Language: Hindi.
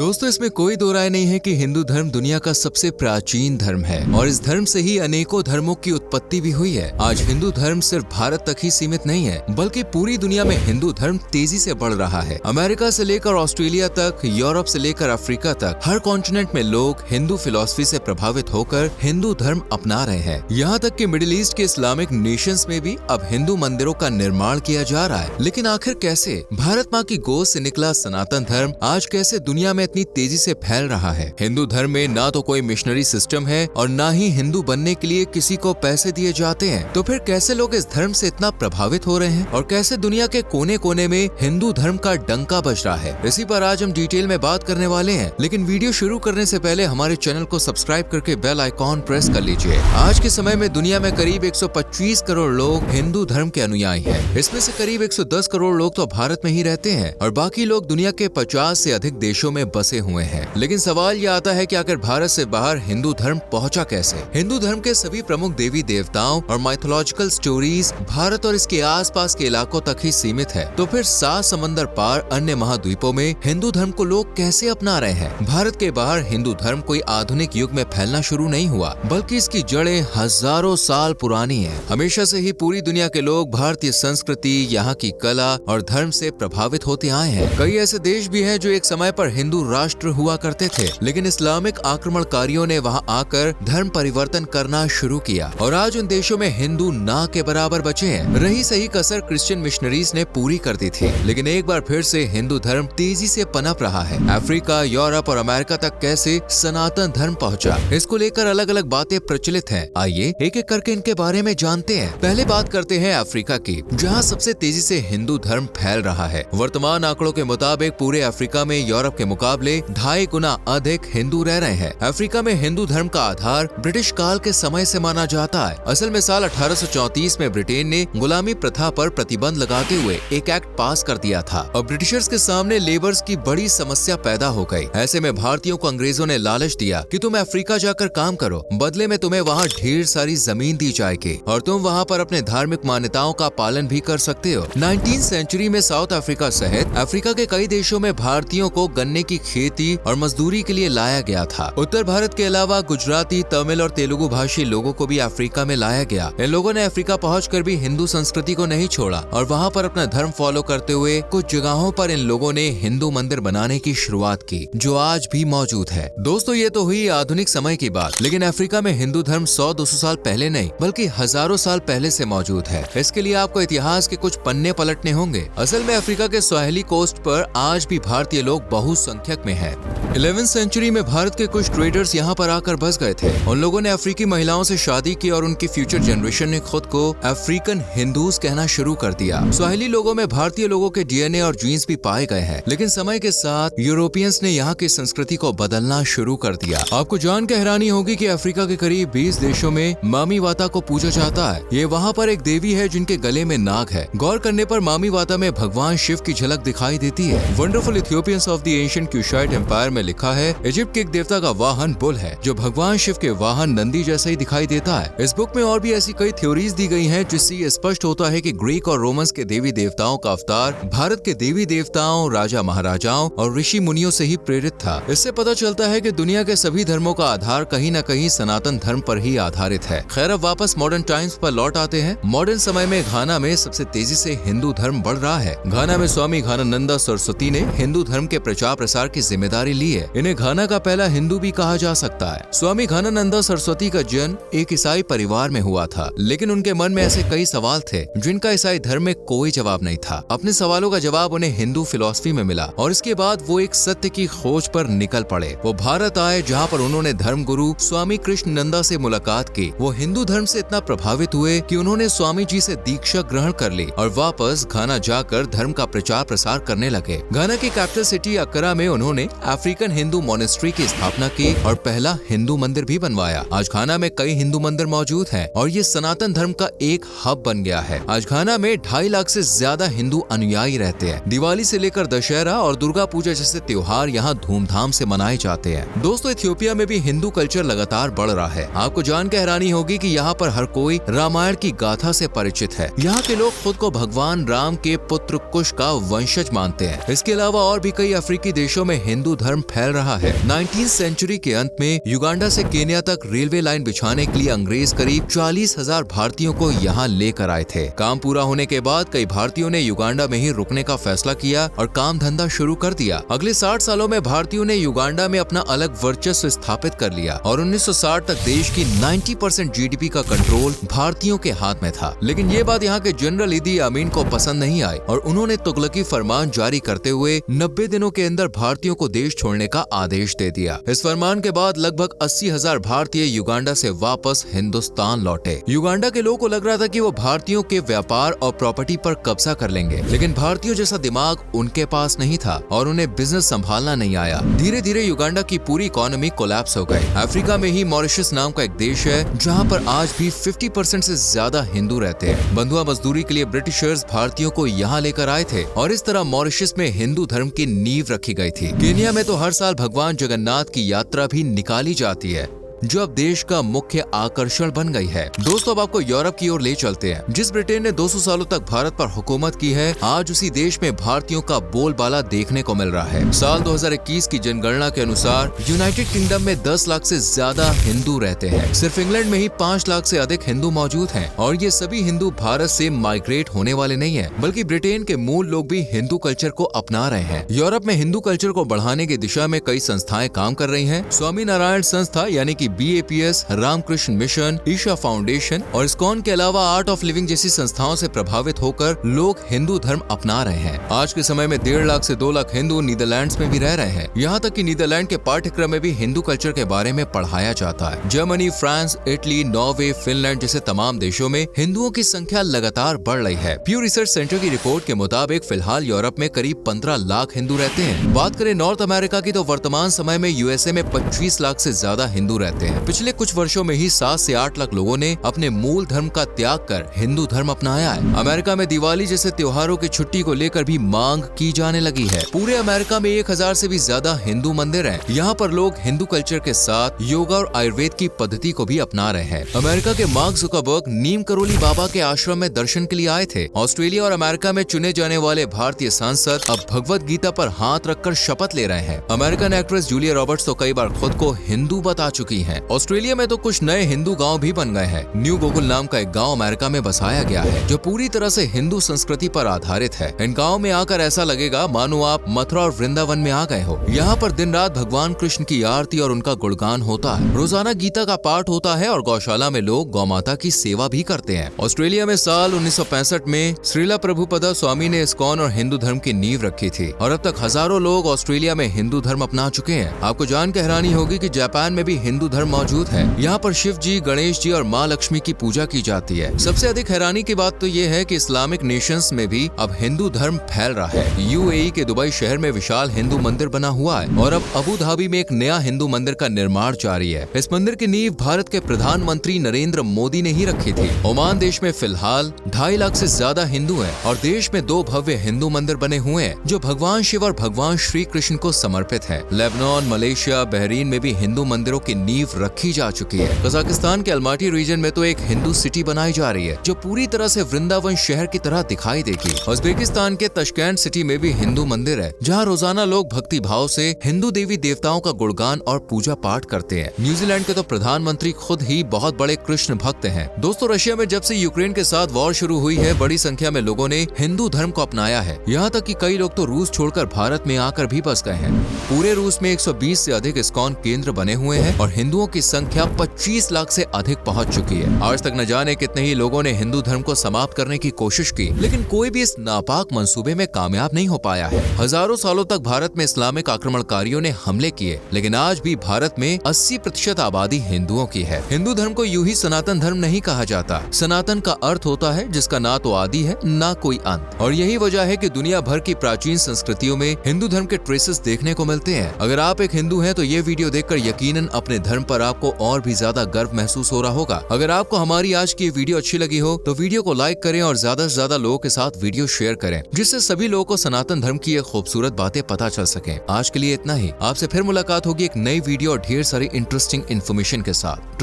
दोस्तों, इसमें कोई दो राय नहीं है कि हिंदू धर्म दुनिया का सबसे प्राचीन धर्म है और इस धर्म से ही अनेकों धर्मों की उत्पत्ति भी हुई है। आज हिंदू धर्म सिर्फ भारत तक ही सीमित नहीं है, बल्कि पूरी दुनिया में हिंदू धर्म तेजी से बढ़ रहा है। अमेरिका से लेकर ऑस्ट्रेलिया तक, यूरोप से लेकर अफ्रीका तक, हर कॉन्टिनेंट में लोग हिंदू फिलॉसफी से प्रभावित होकर हिंदू धर्म अपना रहे हैं। यहाँ तक कि मिडिल ईस्ट के इस्लामिक नेशंस में भी अब हिंदू मंदिरों का निर्माण किया जा रहा है। लेकिन आखिर कैसे भारत माँ की गोद से निकला सनातन धर्म आज कैसे दुनिया में इतनी तेजी से फैल रहा है? हिंदू धर्म में ना तो कोई मिशनरी सिस्टम है और ना ही हिंदू बनने के लिए किसी को पैसे दिए जाते हैं। तो फिर कैसे लोग इस धर्म से इतना प्रभावित हो रहे हैं और कैसे दुनिया के कोने कोने में हिंदू धर्म का डंका बज रहा है, इसी पर आज हम डिटेल में बात करने वाले हैं। लेकिन वीडियो शुरू करने से पहले हमारे चैनल को सब्सक्राइब करके बेल आइकॉन प्रेस कर लीजिए। आज के समय में दुनिया में करीब 125 करोड़ लोग हिंदू धर्म के अनुयायी हैं। इसमें से करीब 110 करोड़ लोग तो भारत में ही रहते हैं और बाकी लोग दुनिया के 50 से अधिक देशों में बसे हुए हैं। लेकिन सवाल ये आता है कि आखिर भारत से बाहर हिंदू धर्म पहुंचा कैसे? हिंदू धर्म के सभी प्रमुख देवी देवताओं और माइथोलॉजिकल स्टोरीज भारत और इसके आसपास के इलाकों तक ही सीमित है। तो फिर 7 समंदर पार अन्य महाद्वीपों में हिंदू धर्म को लोग कैसे अपना रहे हैं? भारत के बाहर हिंदू धर्म कोई आधुनिक युग में फैलना शुरू नहीं हुआ, बल्कि इसकी जड़ें हजारों साल पुरानी है। हमेशा से ही पूरी दुनिया के लोग भारतीय संस्कृति, यहाँ की कला और धर्म से प्रभावित होते आए हैं। कई ऐसे देश भी हैं जो एक समय पर हिंदू राष्ट्र हुआ करते थे, लेकिन इस्लामिक आक्रमणकारियों ने वहां आकर धर्म परिवर्तन करना शुरू किया और आज उन देशों में हिंदू ना के बराबर बचे हैं। रही सही कसर क्रिश्चियन मिशनरीज ने पूरी कर दी थी, लेकिन एक बार फिर से हिंदू धर्म तेजी से पनप रहा है। अफ्रीका, यूरोप और अमेरिका तक कैसे सनातन धर्म पहुंचा, इसको लेकर अलग अलग बातें प्रचलित हैं। आइए एक एक करके इनके बारे में जानते हैं। पहले बात करते हैं अफ्रीका की, जहाँ सबसे तेजी से हिंदू धर्म फैल रहा है। वर्तमान आंकड़ों के मुताबिक पूरे अफ्रीका में यूरोप के मुकाबले 2.5 गुना अधिक हिंदू रह रहे हैं। अफ्रीका में हिंदू धर्म का आधार ब्रिटिश काल के समय से माना जाता है। असल में साल 1834 में ब्रिटेन ने गुलामी प्रथा पर प्रतिबंध लगाते हुए एक एक्ट पास कर दिया था और ब्रिटिशर्स के सामने लेबर्स की बड़ी समस्या पैदा हो गई। ऐसे में भारतीयों को अंग्रेजों ने लालच दिया कि तुम अफ्रीका जाकर काम करो, बदले में तुम्हें वहाँ ढेर सारी जमीन दी जाएगी और तुम वहाँ पर अपने धार्मिक मान्यताओं का पालन भी कर सकते हो। 19वीं सेंचुरी में साउथ अफ्रीका सहित अफ्रीका के कई देशों में भारतीयों को गन्ने की खेती और मजदूरी के लिए लाया गया था। उत्तर भारत के अलावा गुजराती, तमिल और तेलुगु भाषी लोगों को भी अफ्रीका में लाया गया। इन लोगों ने अफ्रीका पहुंचकर भी हिंदू संस्कृति को नहीं छोड़ा और वहां पर अपना धर्म फॉलो करते हुए कुछ जगहों पर इन लोगों ने हिंदू मंदिर बनाने की शुरुआत की, जो आज भी मौजूद है। दोस्तों, ये तो हुई आधुनिक समय की बात, लेकिन अफ्रीका में हिंदू धर्म 100-200 साल पहले नहीं बल्कि हजारों साल पहले से मौजूद है। इसके लिए आपको इतिहास के कुछ पन्ने पलटने होंगे। असल में अफ्रीका के स्वाहिली कोस्ट पर आज भी भारतीय लोग बहुसंख्यक में है। 11वीं सेंचुरी में भारत के कुछ ट्रेडर्स यहाँ पर आकर बस गए थे। उन लोगों ने अफ्रीकी महिलाओं से शादी की और उनकी फ्यूचर जनरेशन ने खुद को अफ्रीकन हिंदूज कहना शुरू कर दिया। स्वाहिली लोगों में भारतीय लोगों के डीएनए और जीन्स भी पाए गए हैं, लेकिन समय के साथ यूरोपियंस ने यहाँ की संस्कृति को बदलना शुरू कर दिया। आपको जान के हैरानी होगी कि अफ्रीका के करीब 20 देशों में मामी वाता को पूजा जाता है। ये वहाँ पर एक देवी है जिनके गले में नाग है। गौर करने पर मामी वाता में भगवान शिव की झलक दिखाई देती है। Wonderful Ethiopians of the ancient Cushite empire में लिखा है, इजिप्ट के एक देवता का वाहन बुल है, जो भगवान शिव के वाहन नंदी जैसा ही दिखाई देता है। इस बुक में और भी ऐसी कई थ्योरीज दी गई हैं, जिससे ये स्पष्ट होता है कि ग्रीक और रोमन्स के देवी देवताओं का अवतार भारत के देवी देवताओं, राजा महाराजाओं और ऋषि मुनियों से ही प्रेरित था। इससे पता चलता है कि दुनिया के सभी धर्मों का आधार कहीं न कहीं सनातन धर्म पर ही आधारित है। खैर, अब वापस मॉडर्न टाइम्स पर लौट आते हैं। मॉडर्न समय में घाना में सबसे तेजी से हिंदू धर्म बढ़ रहा है। घाना में स्वामी घानानंदा सरस्वती ने हिंदू धर्म के प्रचार प्रसार की जिम्मेदारी ली है। इन्हें घाना का पहला हिंदू भी कहा जा सकता है। स्वामी घानानंदा सरस्वती का जन्म एक ईसाई परिवार में हुआ था, लेकिन उनके मन में ऐसे कई सवाल थे जिनका ईसाई धर्म में कोई जवाब नहीं था। अपने सवालों का जवाब उन्हें हिंदू फिलॉसफी में मिला और इसके बाद वो एक सत्य की खोज पर निकल पड़े। वो भारत आए, जहाँ पर उन्होंने धर्म गुरु स्वामी कृष्णानंदा से मुलाकात की। वो हिंदू धर्म से इतना प्रभावित हुए कि उन्होंने स्वामी जी से दीक्षा ग्रहण कर ली और वापस घाना जाकर धर्म का प्रचार प्रसार करने लगे। घाना की कैपिटल सिटी अक्रा में उन्होंने अफ्रीकन हिंदू मॉनेस्ट्री की स्थापना की और पहला हिंदू मंदिर भी बनवाया। आज घाना में कई हिंदू मंदिर मौजूद हैं और ये सनातन धर्म का एक हब बन गया है। आज घाना में 2.5 लाख से ज्यादा हिंदू अनुयायी रहते हैं। दिवाली से लेकर दशहरा और दुर्गा पूजा जैसे त्योहार यहाँ धूमधाम से मनाए जाते हैं। दोस्तों, इथियोपिया में भी हिंदू कल्चर लगातार बढ़ रहा है। आपको जान के हैरानी होगी कि यहाँ पर हर कोई रामायण की गाथा से परिचित है। यहाँ के लोग खुद को भगवान राम के पुत्र कुश का वंशज मानते हैं। इसके अलावा और भी कई अफ्रीकी देशों में में हिंदू धर्म फैल रहा है। 19वीं सेंचुरी के अंत में युगांडा से केन्या तक रेलवे लाइन बिछाने के लिए अंग्रेज करीब 40,000 भारतीयों को यहाँ लेकर आए थे। काम पूरा होने के बाद कई भारतीयों ने युगांडा में ही रुकने का फैसला किया और काम धंधा शुरू कर दिया। अगले 60 सालों में भारतीयों ने युगांडा में अपना अलग वर्चस्व स्थापित कर लिया और 1960 तक देश की 90% जीडीपी का कंट्रोल भारतीयों के हाथ में था। लेकिन ये बात यहाँ के जनरल इदी अमीन को पसंद नहीं आई और उन्होंने तुगलकी फरमान जारी करते हुए 90 दिनों के अंदर भारतीयों को देश छोड़ने का आदेश दे दिया। इस फरमान के बाद लगभग 80,000 भारतीय युगांडा से वापस हिंदुस्तान लौटे। युगांडा के लोगों को लग रहा था कि वो भारतीयों के व्यापार और प्रॉपर्टी पर कब्जा कर लेंगे, लेकिन भारतीयों जैसा दिमाग उनके पास नहीं था और उन्हें बिजनेस संभालना नहीं आया। धीरे धीरे युगांडा की पूरी इकोनॉमी कोलैप्स हो गई। अफ्रीका में ही मॉरिशस नाम का एक देश है जहाँ पर आज भी 50% से ज्यादा हिंदू रहते हैं। बंधुआ मजदूरी के लिए ब्रिटिशर्स भारतीयों को यहाँ लेकर आए थे और इस तरह मॉरिशस में हिंदू धर्म की नींव रखी गई थी। केन्या में तो हर साल भगवान जगन्नाथ की यात्रा भी निकाली जाती है जो अब देश का मुख्य आकर्षण बन गई है। दोस्तों, अब आपको यूरोप की ओर ले चलते हैं। जिस ब्रिटेन ने 200 सालों तक भारत पर हुकूमत की है, आज उसी देश में भारतीयों का बोलबाला देखने को मिल रहा है। साल 2021 की जनगणना के अनुसार यूनाइटेड किंगडम में 10 लाख से ज्यादा हिंदू रहते हैं। सिर्फ इंग्लैंड में ही 5 लाख से अधिक हिंदू मौजूद हैं और ये सभी हिंदू भारत से माइग्रेट होने वाले नहीं है, बल्कि ब्रिटेन के मूल लोग भी हिंदू कल्चर को अपना रहे हैं। यूरोप में हिंदू कल्चर को बढ़ाने की दिशा में कई संस्थाएं काम कर रही है। स्वामी नारायण संस्था यानी कि BAPS, Ramakrishna mission, Isha foundation और इस्कॉन के अलावा आर्ट ऑफ लिविंग जैसी संस्थाओं से प्रभावित होकर लोग हिंदू धर्म अपना रहे हैं। आज के समय में 1.5 लाख से 2 लाख हिंदू नीदरलैंड्स में भी रह रहे हैं। यहाँ तक कि नीदरलैंड के पाठ्यक्रम में भी हिंदू कल्चर के बारे में पढ़ाया जाता है। Germany, France, Italy, Norway, Finland जैसे तमाम देशों में हिंदुओं की संख्या लगातार बढ़ रही है। प्यू रिसर्च सेंटर की रिपोर्ट के मुताबिक फिलहाल यूरोप में करीब 15 लाख हिंदू रहते हैं। बात करें नॉर्थ अमेरिका की तो वर्तमान समय में USA में 25 लाख से ज्यादा हिंदू रहते हैं। पिछले कुछ वर्षों में ही 7 से 8 लाख लोगों ने अपने मूल धर्म का त्याग कर हिंदू धर्म अपनाया है। अमेरिका में दिवाली जैसे त्योहारों की छुट्टी को लेकर भी मांग की जाने लगी है। पूरे अमेरिका में 1000 से भी ज्यादा हिंदू मंदिर हैं। यहाँ पर लोग हिंदू कल्चर के साथ योगा और आयुर्वेद की पद्धति को भी अपना रहे हैं। अमेरिका के मार्क जुकरबर्ग नीम करोली बाबा के आश्रम में दर्शन के लिए आए थे। ऑस्ट्रेलिया और अमेरिका में चुने जाने वाले भारतीय सांसद अब भगवत गीता पर हाथ रखकर शपथ ले रहे हैं। अमेरिकन एक्ट्रेस जूलिया रॉबर्ट्स तो कई बार खुद को हिंदू बता चुकी हैं। ऑस्ट्रेलिया में तो कुछ नए हिंदू गांव भी बन गए हैं। न्यू गोकुल नाम का एक गांव अमेरिका में बसाया गया है जो पूरी तरह से हिंदू संस्कृति पर आधारित है। इन गांव में आकर ऐसा लगेगा मानो आप मथुरा और वृंदावन में आ गए हो। यहाँ पर दिन रात भगवान कृष्ण की आरती और उनका गुणगान होता है। रोजाना गीता का पाठ होता है और गौशाला में लोग गौमाता की सेवा भी करते हैं। ऑस्ट्रेलिया में साल 1965 में श्रीला प्रभुपदा स्वामी ने इस्कॉन और हिंदू धर्म की नींव रखी थी और अब तक हजारों लोग ऑस्ट्रेलिया में हिंदू धर्म अपना चुके हैं। आपको जान के हैरानी होगी कि जापान में भी हिंदू धर्म मौजूद है। यहाँ पर शिव जी, गणेश जी और माँ लक्ष्मी की पूजा की जाती है। सबसे अधिक हैरानी की बात तो ये है कि इस्लामिक नेशंस में भी अब हिंदू धर्म फैल रहा है। UAE के दुबई शहर में विशाल हिंदू मंदिर बना हुआ है और अब अबू धाबी में एक नया हिंदू मंदिर का निर्माण जारी है। इस मंदिर की नींव भारत के प्रधानमंत्री नरेंद्र मोदी ने ही रखी थी। ओमान देश में फिलहाल 2.5 लाख से ज्यादा हिंदू हैं और देश में 2 भव्य हिंदू मंदिर बने हुए हैं जो भगवान शिव और भगवान श्री कृष्ण को समर्पित है। लेबनान, मलेशिया, बहरीन में भी हिंदू मंदिरों की नींव रखी जा चुकी है। कजाकिस्तान के अलमाटी रीजन में तो एक हिंदू सिटी बनाई जा रही है जो पूरी तरह से वृंदावन शहर की तरह दिखाई देगी। उज्बेकिस्तान के तशकैंत सिटी में भी हिंदू मंदिर है जहाँ रोजाना लोग भक्ति भाव से हिंदू देवी देवताओं का गुणगान और पूजा पाठ करते हैं। न्यूजीलैंड के तो प्रधानमंत्री खुद ही बहुत बड़े कृष्ण भक्त हैं। दोस्तों, रशिया में जब से यूक्रेन के साथ वॉर शुरू हुई है, बड़ी संख्या में लोगों ने हिंदू धर्म को अपनाया है। यहाँ तक कि कई लोग तो रूस छोड़कर भारत में आकर भी बस गए हैं। पूरे रूस में 120 से अधिक इस्कॉन केंद्र बने हुए हैं और हिंदुओं की संख्या 25 लाख से अधिक पहुंच चुकी है। आज तक न जाने कितने ही लोगों ने हिंदू धर्म को समाप्त करने की कोशिश की, लेकिन कोई भी इस नापाक मंसूबे में कामयाब नहीं हो पाया है। हजारों सालों तक भारत में इस्लामिक आक्रमणकारियों ने हमले किए, लेकिन आज भी भारत में 80% आबादी हिंदुओं की है। हिंदू धर्म को यूं ही सनातन धर्म नहीं कहा जाता। सनातन का अर्थ होता है जिसका ना तो आदि है ना कोई अंत, और यही वजह है कि दुनिया भर की प्राचीन संस्कृतियों में हिंदू धर्म के ट्रेसेस देखने को मिलते हैं। अगर आप एक हिंदू हैं तो ये वीडियो देखकर यकीनन अपने धर्म पर आपको और भी ज्यादा गर्व महसूस हो रहा होगा। अगर आपको हमारी आज की वीडियो अच्छी लगी हो तो वीडियो को लाइक करें और ज्यादा से ज्यादा लोगों के साथ वीडियो शेयर करें, जिससे सभी लोगों को सनातन धर्म की ये खूबसूरत बातें पता चल सकें। आज के लिए इतना ही। आपसे फिर मुलाकात होगी एक नई वीडियो और ढेर सारी इंटरेस्टिंग इन्फॉर्मेशन के साथ।